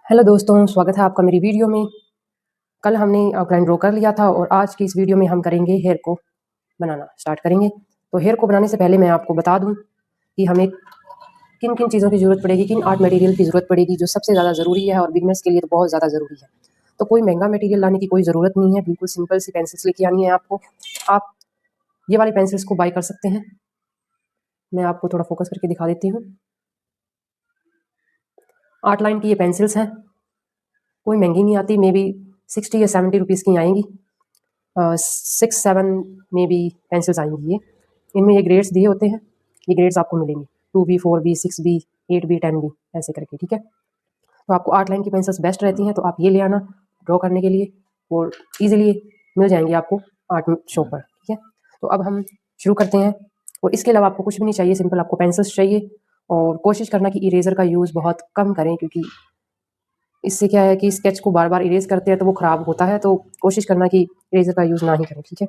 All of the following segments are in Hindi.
हेलो दोस्तों, स्वागत है आपका मेरी वीडियो में। कल हमने आउटलाइन ड्रॉ कर लिया था और आज की इस वीडियो में हम करेंगे हेयर को बनाना स्टार्ट करेंगे। तो हेयर को बनाने से पहले मैं आपको बता दूं कि हमें किन किन चीज़ों की ज़रूरत पड़ेगी, किन आर्ट मटेरियल की ज़रूरत पड़ेगी जो सबसे ज़्यादा ज़रूरी है और बिगनर्स के लिए तो बहुत ज़्यादा ज़रूरी है। तो कोई महंगा मटेरियल लाने की कोई ज़रूरत नहीं है, बिल्कुल सिंपल सी पेंसिल्स लेके आनी है आपको। आप ये वाली पेंसिल्स को बाय कर सकते हैं। मैं आपको थोड़ा फोकस करके दिखा देती हूँ। आर्ट लाइन की ये पेंसिल्स हैं, कोई महंगी नहीं आती, मे बी 60 या 70 रुपीज़ की आएंगी। 6-7 में भी पेंसिल्स आएंगी। ये इनमें ये ग्रेड्स दिए होते हैं, ये ग्रेड्स आपको मिलेंगे 2B 4B 6B 8B 10B ऐसे करके, ठीक है। तो आपको आर्ट लाइन की पेंसिल्स बेस्ट रहती हैं, तो आप ये ले आना ड्रॉ करने के लिए, वो ईजिली मिल जाएंगी आपको आर्ट शॉप पर, ठीक है। तो अब हम शुरू करते हैं। और इसके अलावा आपको कुछ भी नहीं चाहिए, सिंपल आपको पेंसिल्स चाहिए। और कोशिश करना कि इरेजर का यूज़ बहुत कम करें, क्योंकि इससे क्या है कि स्केच को बार बार इरेज करते हैं तो वो ख़राब होता है। तो कोशिश करना कि इरेजर का यूज़ ना ही करें, ठीक है।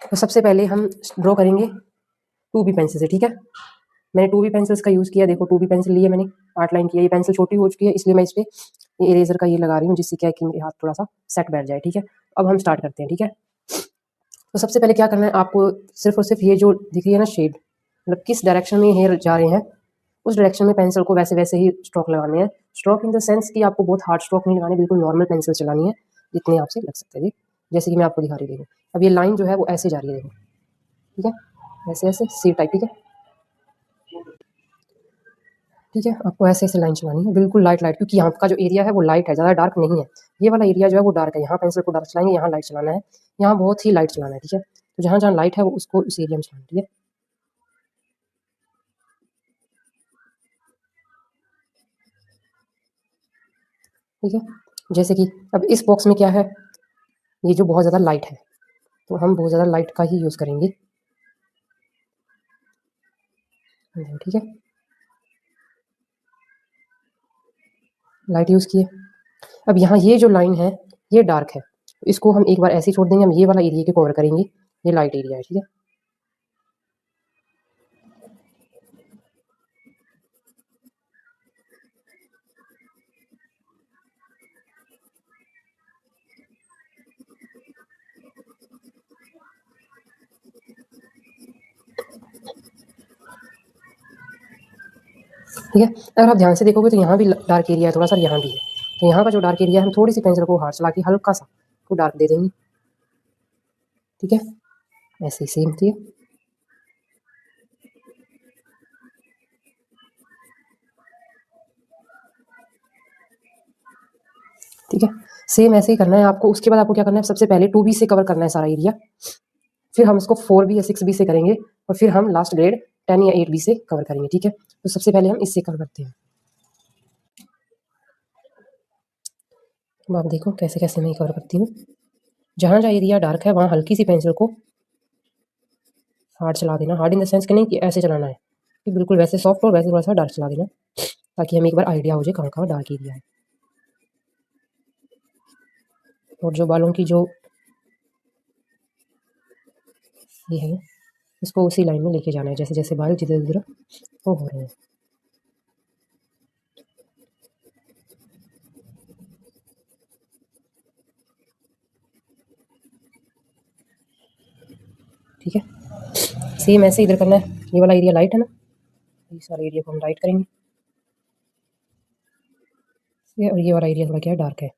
तो सबसे पहले हम ड्रॉ करेंगे 2B पेंसिल से, ठीक है। मैंने 2B पेंसिल्स का यूज़ किया, देखो 2B पेंसिल लिए मैंने, आर्ट लाइन किया। ये पेंसिल छोटी हो चुकी है, इसलिए मैं इस पर ये इरेजर का ये लगा रही हूँ, जिससे क्या है कि मेरे हाथ थोड़ा सा सेट बैठ जाए, ठीक है। अब हम स्टार्ट करते हैं, ठीक है। तो सबसे पहले क्या करना है आपको, सिर्फ और सिर्फ ये जो दिख रही है ना शेड, मतलब किस डायरेक्शन में हेयर जा रहे हैं उस डायरेक्शन में पेंसिल को वैसे वैसे ही स्ट्रोक लगाने हैं। स्ट्रोक इन द सेंस कि आपको बहुत हार्ड स्ट्रोक नहीं लगाने, बिल्कुल नॉर्मल पेंसिल चलानी है जितने आपसे लग सकते हैं, जी। जैसे कि मैं आपको दिखा रही हूँ, अब ये लाइन जो है वो ऐसे जा रही है, देखो, ठीक है, ऐसे ऐसे सी टाइप, ठीक है। ठीक है, आपको ऐसे ऐसे लाइन चलानी है, बिल्कुल लाइट लाइट, क्योंकि यहाँ का जो एरिया है वो लाइट है, ज़्यादा डार्क नहीं है। ये वाला एरिया जो है वो डार्क है, यहाँ पेंसिल को डार्क चलाएंगे, यहाँ लाइट चलाना है, यहाँ बहुत ही लाइट चलाना है, ठीक है। तो जहाँ जहाँ लाइट है वो उसको उस एरिया में चलाना है, ठीक है। ठीक है, जैसे कि अब इस बॉक्स में क्या है, ये जो बहुत ज़्यादा लाइट है, तो हम बहुत ज़्यादा लाइट का ही यूज़ करेंगे, ठीक है। लाइट यूज़ किए। अब यहाँ ये जो लाइन है ये डार्क है, इसको हम एक बार ऐसे ही छोड़ देंगे, हम ये वाला एरिया को कवर करेंगे, ये लाइट एरिया है, ठीक है। ठीक है, अगर आप ध्यान से देखोगे तो यहाँ भी डार्क एरिया है थोड़ा सा, यहाँ भी है। तो यहाँ का जो डार्क एरिया है हम थोड़ी सी पेंसिल को हाथ चला के हल्का सा को डार्क दे देंगे, ठीक है। ऐसे ही सेम थी, ठीक है। सेम ऐसे ही करना है आपको। उसके बाद आपको क्या करना है, सबसे पहले 2B से कवर करना है सारा एरिया, फिर हम इसको 4B या 6B से करेंगे, और फिर हम लास्ट ग्रेड 10 या 8B से कवर करेंगे, ठीक है। तो सबसे पहले हम इससे कवर करते हैं। अब आप देखो कैसे कैसे मैं कवर करती हूँ। जहाँ जहाँ एरिया डार्क है वहाँ हल्की सी पेंसिल को हार्ड चला देना, हार्ड इन द सेंस कि नहीं कि ऐसे चलाना है, कि बिल्कुल वैसे सॉफ्ट और वैसे थोड़ा सा डार्क चला देना, ताकि हमें एक बार आइडिया हो जाए कहाँ कहाँ डार्क एरिया है। और जो बालों की जो ये है, इसको उसी लाइन में लेके जाना है, जैसे जैसे बाल जिधर जिधर वो हो रहे हैं, ठीक है। सेम ऐसे इधर करना है। ये वाला एरिया लाइट है ना, इस वाले एरिया को हम लाइट करेंगे, और ये वाला एरिया थोड़ा क्या है, डार्क है।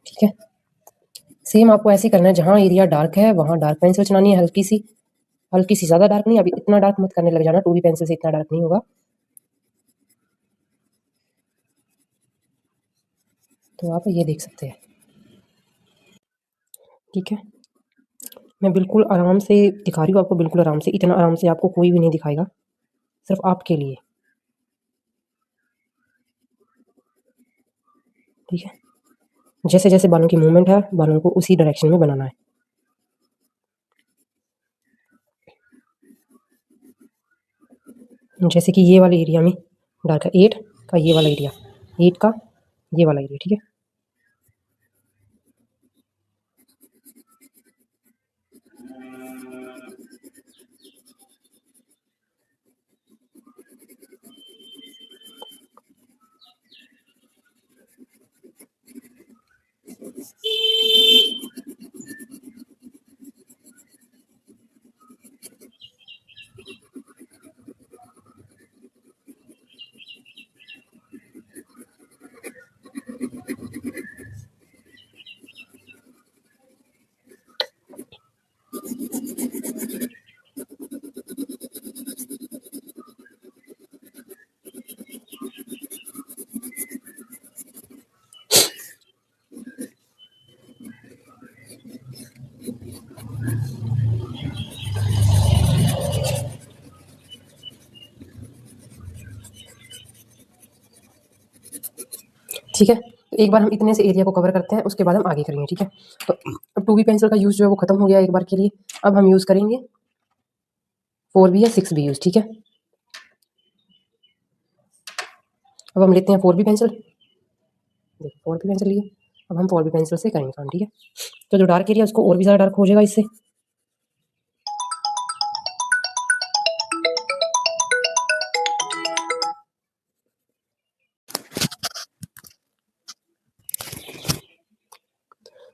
ठीक है, सेम आपको ऐसे ही करना है, जहाँ एरिया डार्क है वहाँ डार्क पेंसिल चलानी है, हल्की सी, हल्की सी, ज़्यादा डार्क नहीं, अभी इतना डार्क मत करने लग जाना, 2B पेंसिल से इतना डार्क नहीं होगा। तो आप ये देख सकते हैं, ठीक है। मैं बिल्कुल आराम से दिखा रही हूँ आपको, बिल्कुल आराम से, इतना आराम से आपको कोई भी नहीं दिखाएगा, सिर्फ आपके लिए, ठीक है। जैसे जैसे बालों की मूवमेंट है बालों को उसी डायरेक्शन में बनाना है। जैसे कि ये वाले एरिया में डार्क है 8 का ये वाला एरिया, 8 का ये वाला एरिया, ठीक है। ठीक है, तो एक बार हम इतने से एरिया को कवर करते हैं, उसके बाद हम आगे करेंगे, ठीक है। तो अब 2B पेंसिल का यूज़ जो है वो खत्म हो गया एक बार के लिए। अब हम यूज़ करेंगे 4B या 6B यूज़, ठीक है। अब हम लेते हैं 4B पेंसिल, देखिए 4B पेंसिल लिए। अब हम 4B पेंसिल से करेंगे काम, ठीक है। तो जो डार्क एरिया उसको और भी ज़्यादा डार्क हो जाएगा इससे।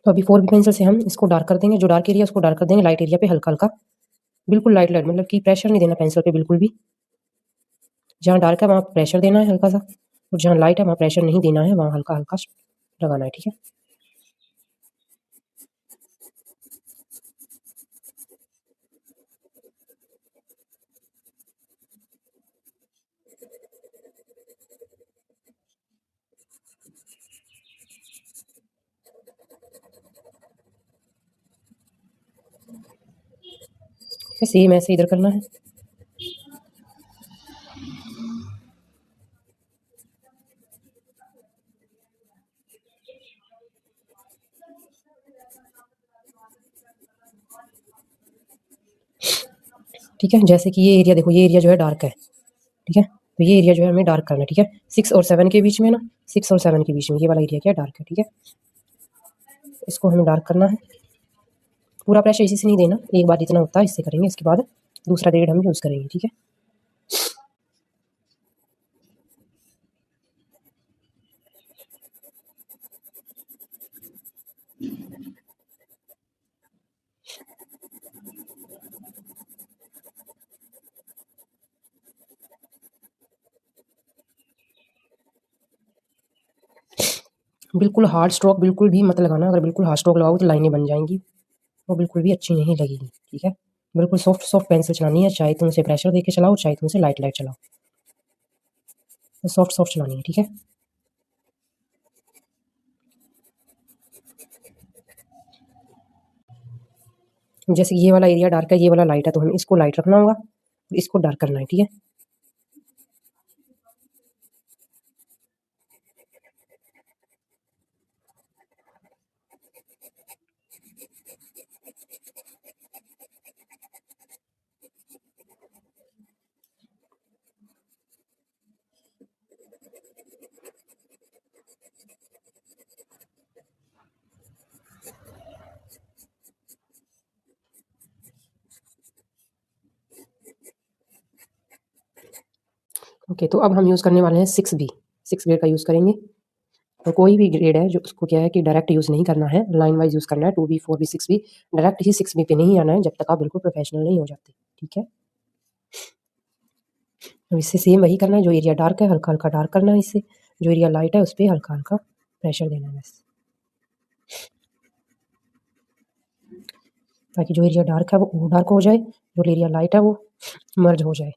तो अभी 4B पेंसिल से हम इसको डार्क कर देंगे, जो डार्क एरिया उसको डार्क कर देंगे लाइट एरिया पे हल्का हल्का, बिल्कुल लाइट लाइट, मतलब कि प्रेशर नहीं देना पेंसिल पे बिल्कुल भी। जहाँ डार्क है वहाँ प्रेशर देना है हल्का सा, और जहाँ लाइट है वहाँ प्रेशर नहीं देना है, वहाँ हल्का हल्का लगाना है, ठीक है। फिर सेम ऐसे इधर करना है। ठीक है, जैसे कि ये एरिया देखो, ये एरिया जो है डार्क है, ठीक है। तो ये एरिया जो है हमें डार्क करना है, ठीक है। 6 और 7 के बीच में ना, 6 और 7 के बीच में ये वाला एरिया क्या डार्क है, ठीक है। इसको हमें डार्क करना है। पूरा प्रेशर इसी से नहीं देना, एक बार जितना होता है इससे करेंगे, इसके बाद दूसरा ग्रेड हम यूज़ करेंगे, ठीक है। बिल्कुल हार्ड स्ट्रोक बिल्कुल भी मत लगाना, अगर बिल्कुल हार्ड स्ट्रोक लगाओ तो लाइनें बन जाएंगी, वो बिल्कुल भी अच्छी नहीं लगेगी, ठीक है। बिल्कुल सॉफ्ट सॉफ्ट पेंसिल चलानी है, चाहे तुम उसे प्रेशर देके चलाओ, चाहे तुम उसे लाइट लाइट चलाओ, तो सॉफ्ट सॉफ्ट चलानी है, ठीक है। जैसे ये वाला एरिया डार्क है, ये वाला लाइट है, तो हमें इसको लाइट रखना होगा, इसको डार्क करना है, ठीक है। ओके, तो अब हम यूज़ करने वाले हैं 6B, 6 ग्रेड का यूज़ करेंगे। तो कोई भी ग्रेड है जो उसको क्या है कि डायरेक्ट यूज़ नहीं करना है, लाइन वाइज यूज़ करना है। 2B 4B 6B डायरेक्ट ही 6B पे नहीं आना है जब तक आप बिल्कुल प्रोफेशनल नहीं हो जाते, ठीक है। अब इससे सेम वही करना है, जो एरिया डार्क है हल्का हल्का डार्क करना है इससे, जो एरिया लाइट है उस पर हल्का हल्का प्रेशर देना है बस, ताकि जो एरिया डार्क है वो डार्क हो जाए, जो एरिया लाइट है वो मर्ज हो जाए।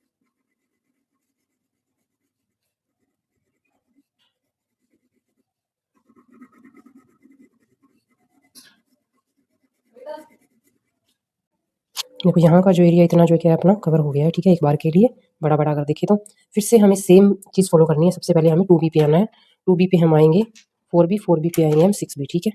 देखो यहाँ का जो एरिया इतना जो क्या है अपना कवर हो गया है, ठीक है, एक बार के लिए बड़ा बड़ा अगर देखें तो। फिर से हमें सेम चीज़ फॉलो करनी है, सबसे पहले हमें 2B पे आना है। 2B पे हम आएंगे 4B पे आएंगे हम 6B, ठीक है।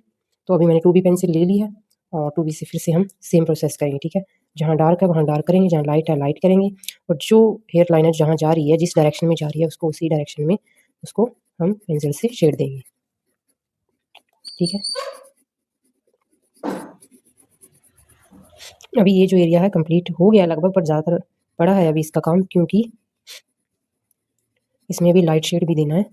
तो अभी मैंने 2B पेंसिल ले ली है और 2B से फिर से हम सेम प्रोसेस करेंगे, ठीक है। जहाँ डार्क है वहाँ डार्क करेंगे, जहाँ लाइट है लाइट करेंगे, और जो हेयर लाइनर जहाँ जा रही है, जिस डायरेक्शन में जा रही है, उसको उसी डायरेक्शन में उसको हम पेंसिल से शेड देंगे, ठीक है। अभी ये जो एरिया है कंप्लीट हो गया लगभग, पर ज़्यादातर पड़ा है अभी इसका काम, क्योंकि इसमें अभी लाइट शेड भी देना है,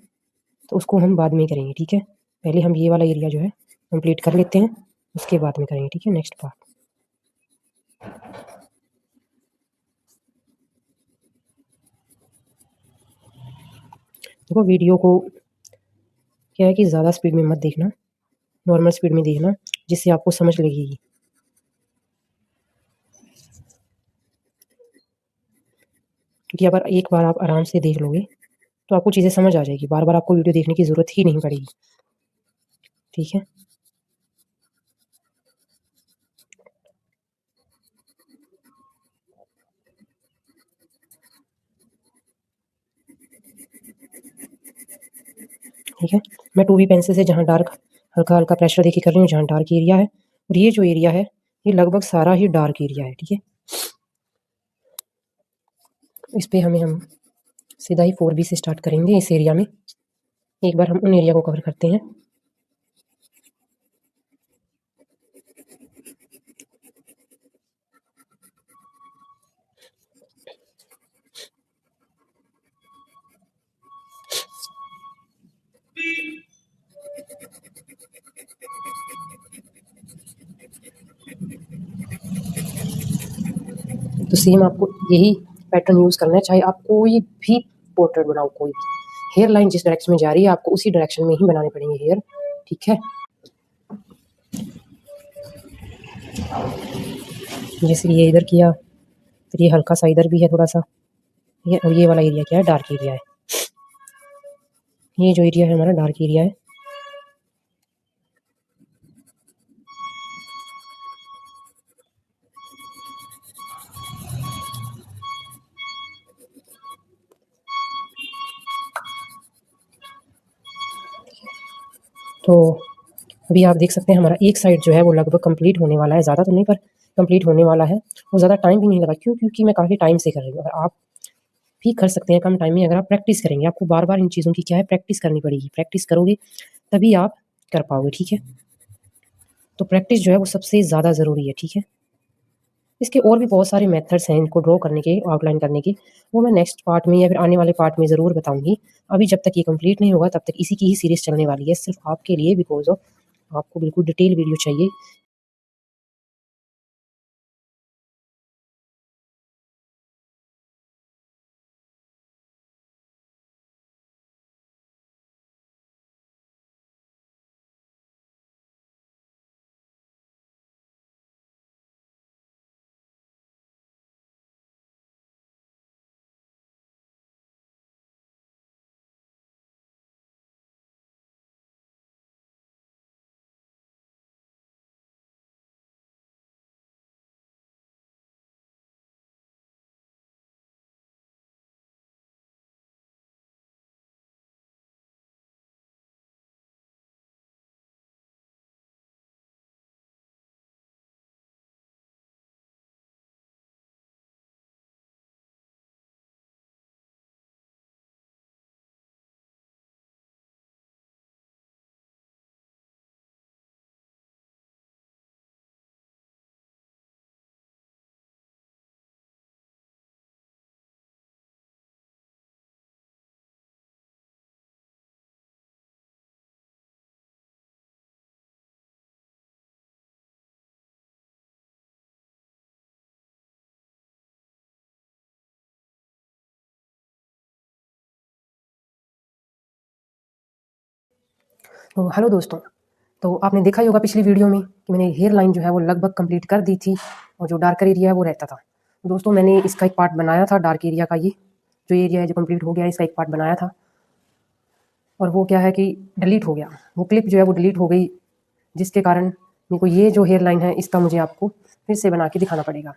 तो उसको हम बाद में करेंगे, ठीक है। पहले हम ये वाला एरिया जो है कंप्लीट कर लेते हैं, उसके बाद में करेंगे, ठीक है, नेक्स्ट पार्ट। देखो वीडियो को क्या है कि ज़्यादा स्पीड में मत देखना, नॉर्मल स्पीड में देखना, जिससे आपको समझ लगेगी। क्योंकि अगर एक बार आप आराम से देख लोगे तो आपको चीज़ें समझ आ जाएगी, बार बार आपको वीडियो देखने की ज़रूरत ही नहीं पड़ेगी, ठीक है। ठीक है, मैं 2B पेंसिल से जहाँ डार्क हल्का हल्का प्रेशर देके कर रही हूँ, जहाँ डार्क एरिया है, और ये जो एरिया है ये लगभग सारा ही डार्क एरिया है, ठीक है। इस पे हम सीधा ही 4B से स्टार्ट करेंगे। इस एरिया में एक बार हम उन एरिया को कवर करते हैं। तो सेम आपको यही पैटर्न यूज़ करना है, चाहे आप कोई भी पोर्ट्रेट बनाओ, कोई भी हेयर लाइन जिस डायरेक्शन में जा रही है आपको उसी डायरेक्शन में ही बनाने पड़ेंगे हेयर, ठीक है। जैसे ये इधर किया, फिर ये हल्का सा इधर भी है थोड़ा सा, ये, और ये वाला एरिया क्या है, डार्क एरिया है। ये जो एरिया है हमारा डार्क एरिया है। तो अभी आप देख सकते हैं हमारा एक साइड जो है वो लगभग कंप्लीट होने वाला है, ज़्यादा तो नहीं पर कंप्लीट होने वाला है, और ज़्यादा टाइम भी नहीं लगा। क्यों? क्योंकि मैं काफ़ी टाइम से कर रही हूँ। अगर आप भी कर सकते हैं कम टाइम में, अगर आप प्रैक्टिस करेंगे। आपको बार बार इन चीज़ों की क्या है, प्रैक्टिस करनी पड़ेगी। प्रैक्टिस करोगे तभी आप कर पाओगे, ठीक है। तो प्रैक्टिस जो है वो सबसे ज़्यादा ज़रूरी है, ठीक है। इसके और भी बहुत सारे मेथड्स हैं इनको ड्रॉ करने के, आउटलाइन करने के, वो मैं नेक्स्ट पार्ट में या फिर आने वाले पार्ट में ज़रूर बताऊंगी। अभी जब तक ये कंप्लीट नहीं होगा तब तक इसी की ही सीरीज़ चलने वाली है, सिर्फ आपके लिए, बिकॉज ऑफ आपको बिल्कुल डिटेल वीडियो चाहिए। तो हेलो दोस्तों, तो आपने देखा ही होगा पिछली वीडियो में कि मैंने हेयर लाइन जो है वो लगभग कंप्लीट कर दी थी, और जो डार्कर एरिया है वो रहता था। तो दोस्तों मैंने इसका एक पार्ट बनाया था, डार्क एरिया का। ये जो एरिया है जो कंप्लीट हो गया, इसका एक पार्ट बनाया था, और वो क्या है कि डिलीट हो गया। वो क्लिप जो है वो डिलीट हो गई, जिसके कारण मेरे को ये जो हेयर लाइन है इसका मुझे आपको फिर से बना के दिखाना पड़ेगा।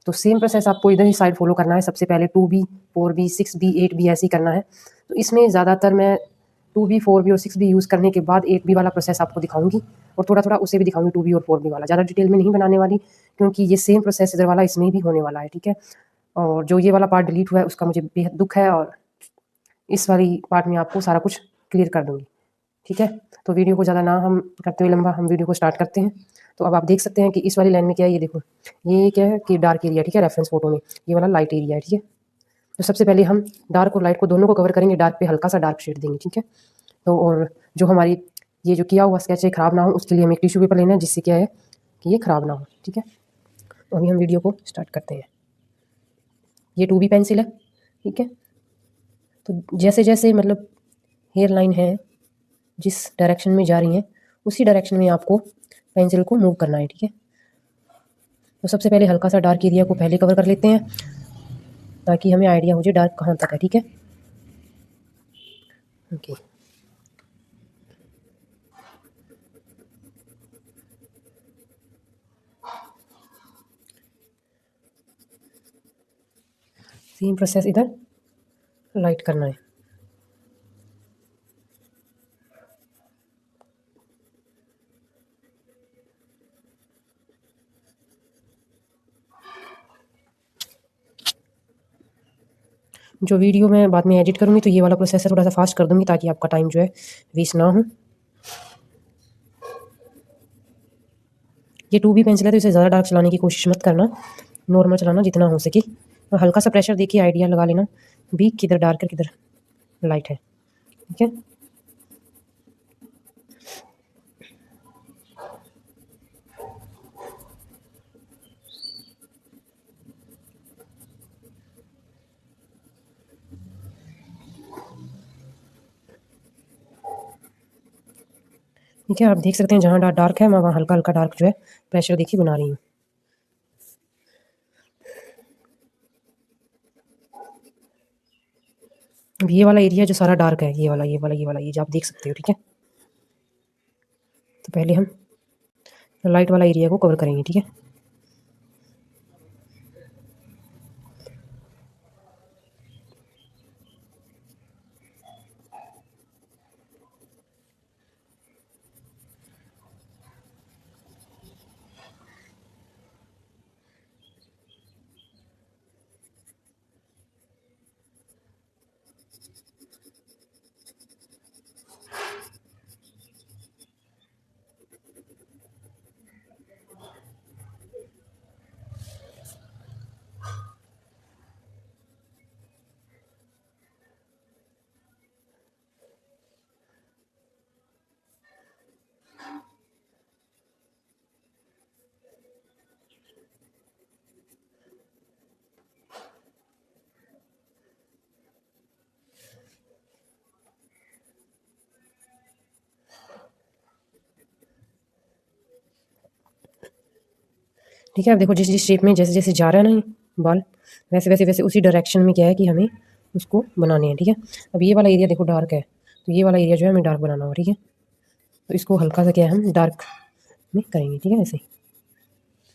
तो सेम प्रोसेस आपको इधर ही साइड फॉलो करना है। सबसे पहले 2B 4B 6B 8B ऐसे ही करना है। तो इसमें ज़्यादातर मैं 2B 4B और 6B यूज़ करने के बाद 8B वाला प्रोसेस आपको दिखाऊंगी और थोड़ा थोड़ा उसे भी दिखाऊंगी 2B और 4B वाला। ज़्यादा डिटेल में नहीं बनाने वाली क्योंकि ये सेम प्रोसेस इधर वाला इसमें भी होने वाला है, ठीक है। और जो ये वाला पार्ट डिलीट हुआ है उसका मुझे बेहद दुख है और इस वाली पार्ट में आपको सारा कुछ क्लियर कर दूंगी, ठीक है। तो वीडियो को ज़्यादा ना हम करते हुए लंबा हम वीडियो को स्टार्ट करते हैं। तो अब आप देख सकते हैं कि इस वाली लाइन में क्या है, ये देखो ये क्या है कि डार्क एरिया, ठीक है। रेफरेंस फोटो में ये वाला लाइट एरिया है, ठीक है। तो सबसे पहले हम डार्क और लाइट को दोनों को कवर करेंगे, डार्क पे हल्का सा डार्क शेड देंगे, ठीक है। तो और जो हमारी ये जो किया हुआ स्केच है ख़राब ना हो उसके लिए हमें एक टिश्यू पेपर लेना है जिससे क्या है कि ये ख़राब ना हो, ठीक है। तो अभी हम वीडियो को स्टार्ट करते हैं। ये 2B पेंसिल है, ठीक है। तो जैसे जैसे मतलब हेयर लाइन है जिस डायरेक्शन में जा रही हैं उसी डायरेक्शन में आपको पेंसिल को मूव करना है, ठीक है। तो सबसे पहले हल्का सा डार्क एरिया को पहले कवर कर लेते हैं ताकि हमें आइडिया हो जाए डार्क कहाँ तक है, ठीक है। ओके, सेम प्रोसेस इधर लाइट करना है। जो वीडियो मैं बाद में एडिट करूँगी तो ये वाला प्रोसेस थोड़ा सा फास्ट कर दूँगी ताकि आपका टाइम जो है वेस्ट ना हो। ये 2B पेंसिल है तो इसे ज़्यादा डार्क चलाने की कोशिश मत करना, नॉर्मल चलाना जितना हो सके और हल्का सा प्रेशर देखिए आइडिया लगा लेना भी किधर डार्क है किधर लाइट है, ठीक है। ठीक है, आप देख सकते हैं जहाँ डार्क है मैं वहाँ हल्का हल्का डार्क जो है प्रेशर देखिए बना रही हूँ। अब ये वाला एरिया जो सारा डार्क है ये जो आप देख सकते हो, ठीक है। तो पहले हम लाइट वाला एरिया को कवर करेंगे, ठीक है। ठीक है, अब देखो जिस जिस शेप में जैसे जैसे जा रहा है ना ये बाल वैसे वैसे वैसे उसी डायरेक्शन में क्या है कि हमें उसको बनाने हैं, ठीक है। अब ये वाला एरिया देखो डार्क है तो ये वाला एरिया जो है हमें डार्क बनाना होगा, ठीक है। तो इसको हल्का सा क्या है हम डार्क में करेंगे, ठीक है। ऐसे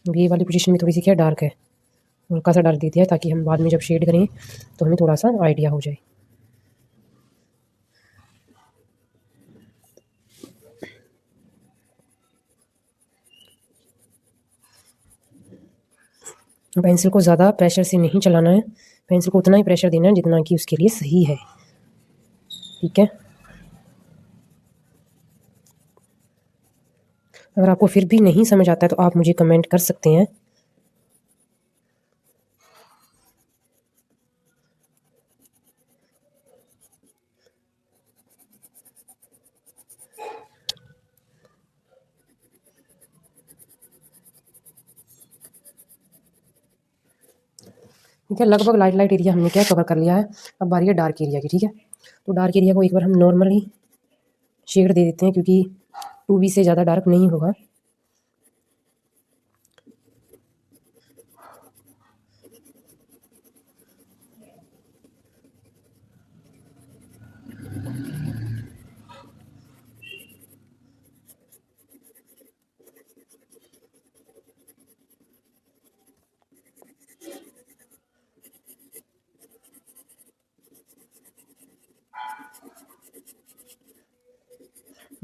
अब ये वाली पोजीशन में थोड़ी सी क्या डार्क है, हल्का सा डार्क दे दिया ताकि हम बाद में जब शेड करें तो हमें थोड़ा सा आइडिया हो जाए। पेंसिल को ज़्यादा प्रेशर से नहीं चलाना है, पेंसिल को उतना ही प्रेशर देना है जितना कि उसके लिए सही है, ठीक है। अगर आपको फिर भी नहीं समझ आता है तो आप मुझे कमेंट कर सकते हैं। ठीक है, लगभग लाइट लाइट एरिया हमने क्या कवर कर लिया है। अब बारी है डार्क एरिया की, ठीक है। तो डार्क एरिया को एक बार हम नॉर्मली शेड दे देते हैं क्योंकि 2B से ज़्यादा डार्क नहीं होगा।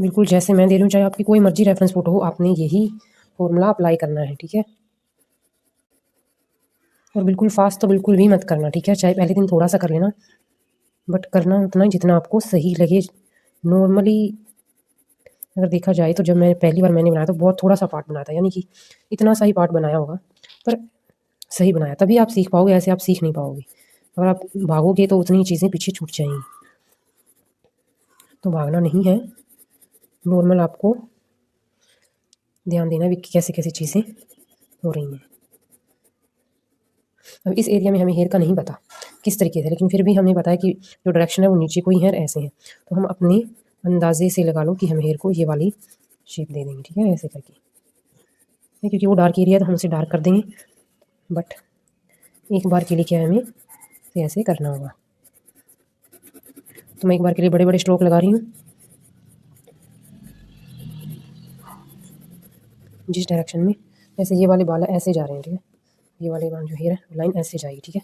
बिल्कुल जैसे मैं दे रही हूँ, चाहे आपकी कोई मर्जी रेफरेंस फ़ोटो हो, आपने यही फॉर्मूला अप्लाई करना है, ठीक है। और बिल्कुल फास्ट तो बिल्कुल भी मत करना, ठीक है। चाहे पहले दिन थोड़ा सा कर लेना, बट करना उतना ही जितना आपको सही लगे। नॉर्मली अगर देखा जाए तो जब मैं पहली बार मैंने बनाया तो बहुत थोड़ा सा पार्ट बनाया था, यानी कि इतना सा ही पार्ट बनाया होगा, पर सही बनाया। तभी आप सीख पाओगे, ऐसे आप सीख नहीं पाओगे। अगर आप भागोगे तो उतनी चीज़ें पीछे छूट जाएंगी। तो भागना नहीं है, नॉर्मल आपको ध्यान देना भी कैसे कैसे चीज़ें हो रही हैं। अब इस एरिया में हमें हेयर का नहीं पता किस तरीके से, लेकिन फिर भी हमें पता है कि जो डायरेक्शन है वो नीचे को ही हेयर ऐसे हैं। तो हम अपने अंदाजे से लगा लो कि हम हेयर को ये वाली शेप दे देंगे, ठीक है, ऐसे करके। क्योंकि वो डार्क एरिया है तो हम उसे डार्क कर देंगे, बट एक बार के लिए क्या है, हमें तो ऐसे करना होगा। तो मैं एक बार के लिए बड़े बड़े स्ट्रोक लगा रही हूँ। जिस डायरेक्शन में, जैसे ये वाले बाल ऐसे जा रहे हैं, ठीक है, ये वाले बाल जो हेयर है लाइन ऐसे जाएगी, ठीक है।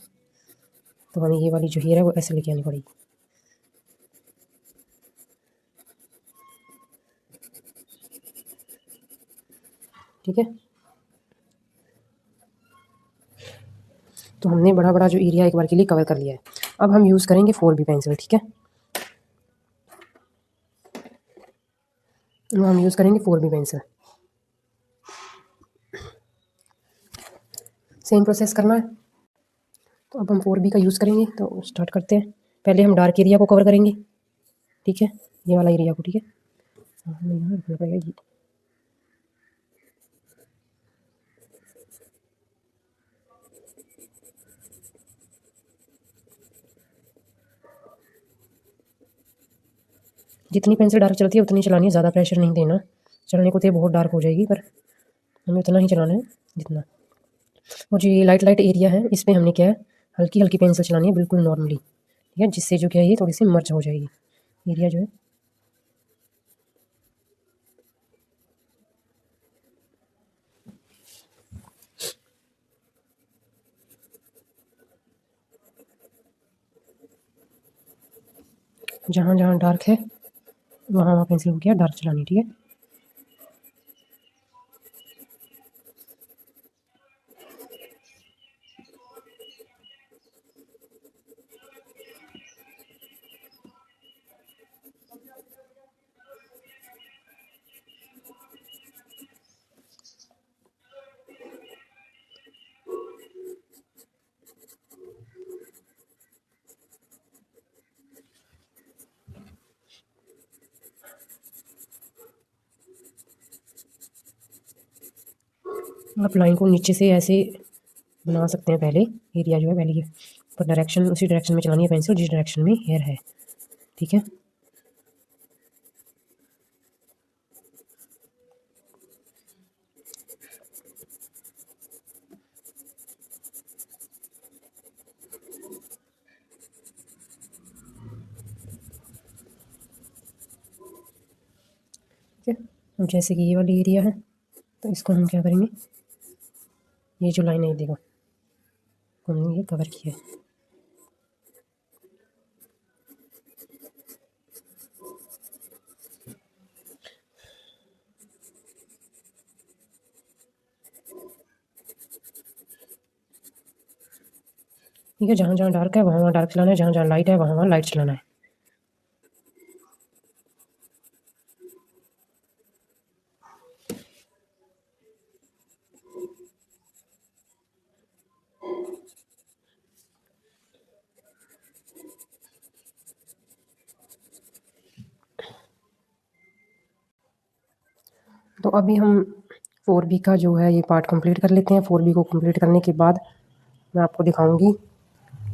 तो हमें ये वाली जो हेयर है वो ऐसे लेके आनी पड़ेगी, ठीक है। तो हमने बड़ा बड़ा जो एरिया एक बार के लिए कवर कर लिया है। अब हम यूज़ करेंगे 4B पेंसिल, ठीक है। अब हम यूज़ करेंगे 4B पेंसिल। सेम प्रोसेस करना है। तो अब हम 4B का यूज़ करेंगे, तो स्टार्ट करते हैं। पहले हम डार्क एरिया को कवर करेंगे, ठीक है, ये वाला एरिया को, ठीक है। हमें यहाँ रखना पड़ेगा ये। जितनी पेंसिल डार्क चलती है उतनी चलानी है, ज़्यादा प्रेशर नहीं देना। चलने को तो ये बहुत डार्क हो जाएगी, पर हमें उतना ही चलाना है जितना। और जो ये लाइट लाइट एरिया है, इस पर हमने क्या है, हल्की हल्की पेंसिल चलानी है, बिल्कुल नॉर्मली, ठीक है, जिससे जो क्या है ये थोड़ी सी मर्ज हो जाएगी एरिया जो है। जहाँ जहाँ डार्क है वहाँ वहाँ पेंसिल को क्या डार्क चलानी, ठीक है। आप लाइन को नीचे से ऐसे बना सकते हैं। पहले एरिया जो है, पहले ये पर डायरेक्शन उसी डायरेक्शन में चलानी है पेंसिल जिस डायरेक्शन में हेयर है, ठीक है। ठीक है, अब जैसे कि ये वाली एरिया है, तो इसको हम क्या करेंगे, ये जो लाइन है देखो, हमने ये कवर किया है। ठीक है, जहाँ जहाँ डार्क है वहाँ वहाँ डार्क चलाना है, जहाँ जहाँ लाइट है वहाँ वहाँ लाइट चलाना है। तो अभी हम 4B का जो है ये पार्ट कंप्लीट कर लेते हैं। 4B को कंप्लीट करने के बाद मैं आपको दिखाऊंगी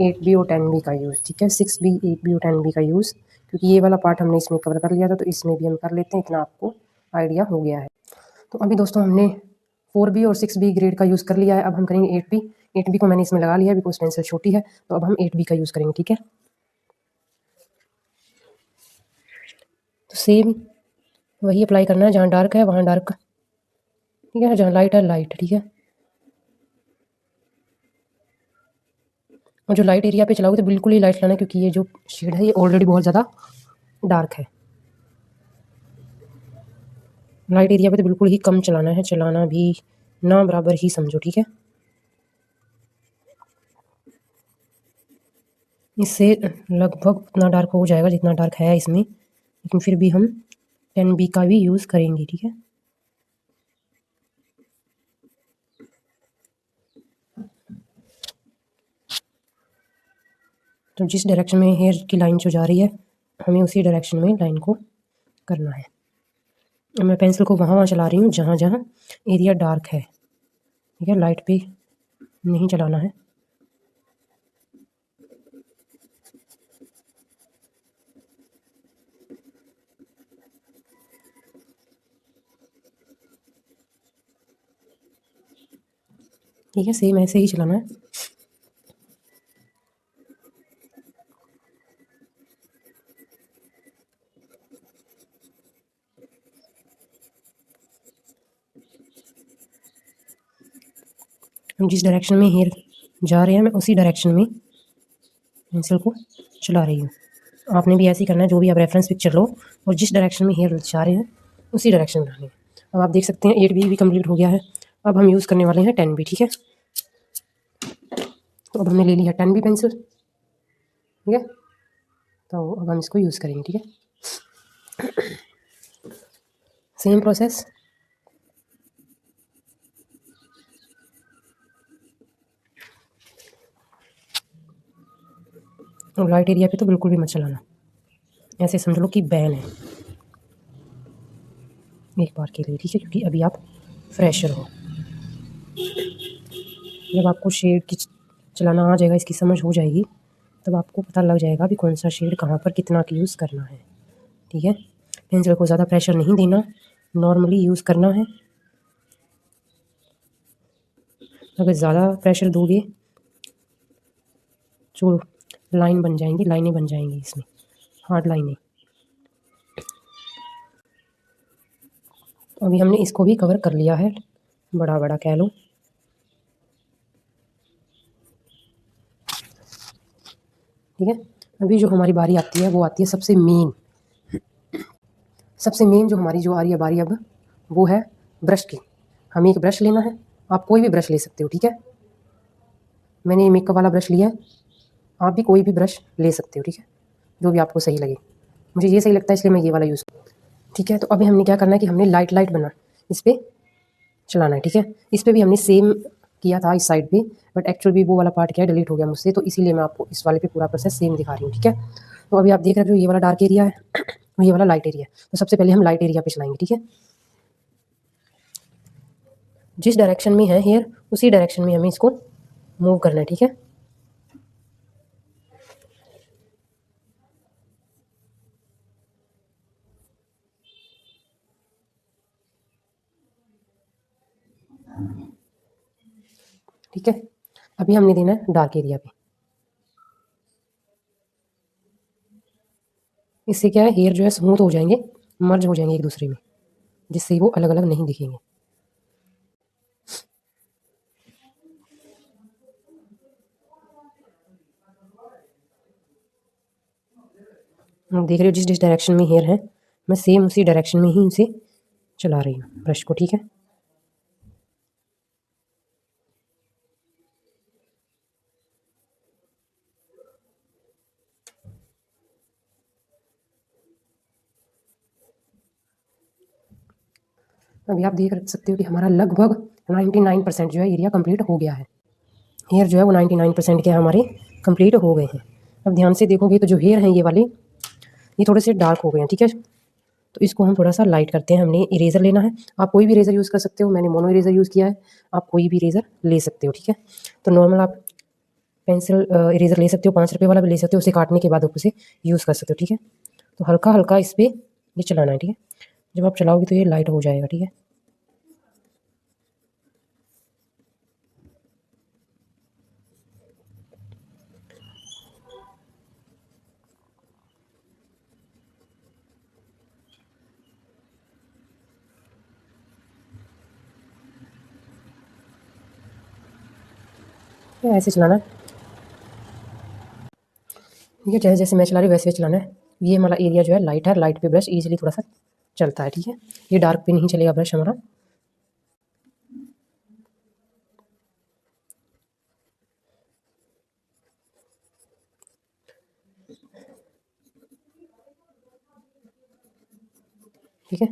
8B और 10B का यूज़, ठीक है। 6B, 8B और 10B का यूज़, क्योंकि ये वाला पार्ट हमने इसमें कवर कर लिया था, तो इसमें भी हम कर लेते हैं। इतना आपको आइडिया हो गया है। तो अभी दोस्तों हमने 4B और 6B ग्रेड का यूज़ कर लिया है। अब हम करेंगे 8B। 8B को मैंने इसमें लगा लिया है बिकॉज पेंसिल छोटी है, तो अब हम 8B का यूज़ करेंगे, ठीक है। तो सेम वही अप्लाई करना है, जहाँ डार्क है वहाँ डार्क, ठीक है, जहाँ लाइट है लाइट, ठीक है। और जो लाइट एरिया पे चलाओगे तो बिल्कुल ही लाइट लाना है, क्योंकि ये जो शेड है ये ऑलरेडी बहुत ज़्यादा डार्क है। लाइट एरिया पे तो बिल्कुल ही कम चलाना है, चलाना भी ना बराबर ही समझो, ठीक है। इससे लगभग उतना डार्क हो जाएगा जितना डार्क है इसमें, लेकिन फिर भी हम 10B का भी यूज़ करेंगे, ठीक है। तो जिस डायरेक्शन में हेयर की लाइन जो जा रही है हमें उसी डायरेक्शन में लाइन को करना है। मैं पेंसिल को वहाँ चला रही हूँ जहाँ जहाँ एरिया डार्क है, ठीक है। लाइट पे नहीं चलाना है। ठीक है, सेम ऐसे ही चलाना है। हम जिस डायरेक्शन में हेयर जा रहे हैं मैं उसी डायरेक्शन में पेंसिल को चला रही हूँ। आपने भी ऐसे ही करना है, जो भी आप रेफरेंस पिक्चर लो और जिस डायरेक्शन में हेयर जा रहे हैं उसी डायरेक्शन में जाना है। अब आप देख सकते हैं 8B भी कंप्लीट हो गया है। अब हम यूज़ करने वाले हैं 10B, ठीक है। तो अब हमने ले लिया 10B पेंसिल, ठीक है। तो अब हम इसको यूज़ करेंगे, ठीक है। Same process. और लाइट एरिया पे तो बिल्कुल भी मत चलाना, ऐसे समझ लो कि बैन है एक बार के लिए, ठीक है, क्योंकि अभी आप फ्रेशर हो। जब आपको शेड की चलाना आ जाएगा, इसकी समझ हो जाएगी, तब आपको पता लग जाएगा कि कौन सा शेड कहाँ पर कितना की यूज़ करना है, ठीक है। पेंसिल को ज़्यादा प्रेशर नहीं देना, नॉर्मली यूज़ करना है। अगर ज़्यादा प्रेशर दोगे जो लाइन बन जाएंगी, लाइनें बन जाएंगी इसमें, हार्ड लाइनें। अभी हमने इसको भी कवर कर लिया है, बड़ा बड़ा कह लो, ठीक है। अभी जो हमारी बारी आती है वो आती है सबसे मेन जो हमारी जो आ रही है बारी अब, वो है ब्रश की। हमें एक ब्रश लेना है, आप कोई भी ब्रश ले सकते हो, ठीक है। मैंने ये मेकअप वाला ब्रश लिया है, आप भी कोई भी ब्रश ले सकते हो, ठीक है, जो भी आपको सही लगे। मुझे ये सही लगता है इसलिए मैं ये वाला यूज़, ठीक है। तो अभी हमने क्या करना है कि हमने लाइट लाइट बना इस पर चलाना है, ठीक है। इस पर भी हमने सेम किया था इस साइड पे, बट एक्चुअल भी वो वाला पार्ट क्या है डिलीट हो गया मुझसे, तो इसीलिए मैं आपको इस वाले पे पूरा प्रोसेस सेम दिखा रही हूँ, ठीक है। तो अभी आप देख रहे हो ये वाला डार्क एरिया है और ये वाला लाइट एरिया है। तो सबसे पहले हम लाइट एरिया पे चलाएंगे, ठीक है। जिस डायरेक्शन में है हेयर उसी डायरेक्शन में हमें इसको मूव करना है, ठीक है। ठीक है, अभी हमने देना है डार्क एरिया पे। इससे क्या है, हेयर जो है स्मूथ हो जाएंगे, मर्ज हो जाएंगे एक दूसरे में, जिससे वो अलग अलग नहीं दिखेंगे। आप देख रहे हो जिस जिस डायरेक्शन में हेयर है मैं सेम उसी डायरेक्शन में ही इसे चला रही हूँ ब्रश को, ठीक है। अभी आप देख सकते हो कि हमारा लगभग 99% जो है एरिया कंप्लीट हो गया है। हेयर जो है वो 99% के हमारे कंप्लीट हो गए हैं। अब ध्यान से देखोगे तो जो हेयर हैं ये वाले, ये थोड़े से डार्क हो गए हैं, ठीक है। तो इसको हम थोड़ा सा लाइट करते हैं। हमने इरेज़र लेना है, आप कोई भी इरेज़र यूज़ कर सकते हो, मैंने मोनो इरेज़र यूज़ किया है, आप कोई भी इरेज़र ले सकते हो, ठीक है। तो नॉर्मल आप पेंसिल इरेज़र ले सकते हो, 5 रुपये वाला भी ले सकते हो, उसे काटने के बाद आप उसे यूज़ कर सकते हो, ठीक है। तो हल्का हल्का इस पर ये चलाना है, ठीक है। जब आप चलाओगे तो ये लाइट हो जाएगा, ठीक है। ऐसे चलाना है, ठीक है। जैसे जैसे मैं चला रही हूँ वैसे वैसे चलाना है। ये हमारा एरिया जो है लाइट है, लाइट पे ब्रश इजीली थोड़ा सा चलता है, ठीक है। ये डार्क पे नहीं चलेगा ब्रश हमारा। ठीक है,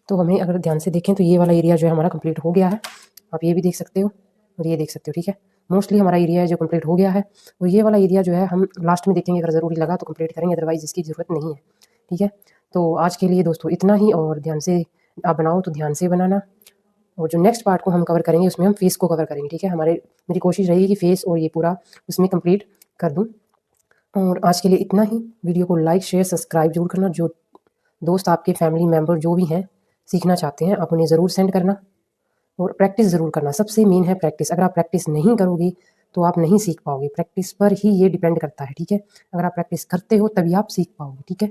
तो हमें अगर ध्यान से देखें तो ये वाला एरिया जो है हमारा कंप्लीट हो गया है। आप ये भी देख सकते हो और ये देख सकते हो, ठीक है। मोस्टली हमारा एरिया है जो कंप्लीट हो गया है, और ये वाला एरिया जो है हम लास्ट में देखेंगे, अगर ज़रूरी लगा तो कंप्लीट करेंगे, अदरवाइज़ इसकी ज़रूरत नहीं है, ठीक है। तो आज के लिए दोस्तों इतना ही, और ध्यान से आप बनाओ तो ध्यान से बनाना। और जो नेक्स्ट पार्ट को हम कवर करेंगे उसमें हम फेस को कवर करेंगे, ठीक है। मेरी कोशिश रहेगी कि फेस और ये पूरा उसमें कंप्लीट कर दूँ। और आज के लिए इतना ही। वीडियो को लाइक शेयर सब्सक्राइब जरूर करना। जो दोस्त आपके फैमिली मेम्बर जो भी हैं सीखना चाहते हैं, आप उन्हें ज़रूर सेंड करना, और प्रैक्टिस ज़रूर करना। सबसे मेन है प्रैक्टिस। अगर आप प्रैक्टिस नहीं करोगे तो आप नहीं सीख पाओगे। प्रैक्टिस पर ही ये डिपेंड करता है, ठीक है। अगर आप प्रैक्टिस करते हो तभी आप सीख पाओगे, ठीक है।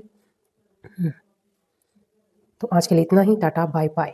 तो आज के लिए इतना ही। Tata bye bye.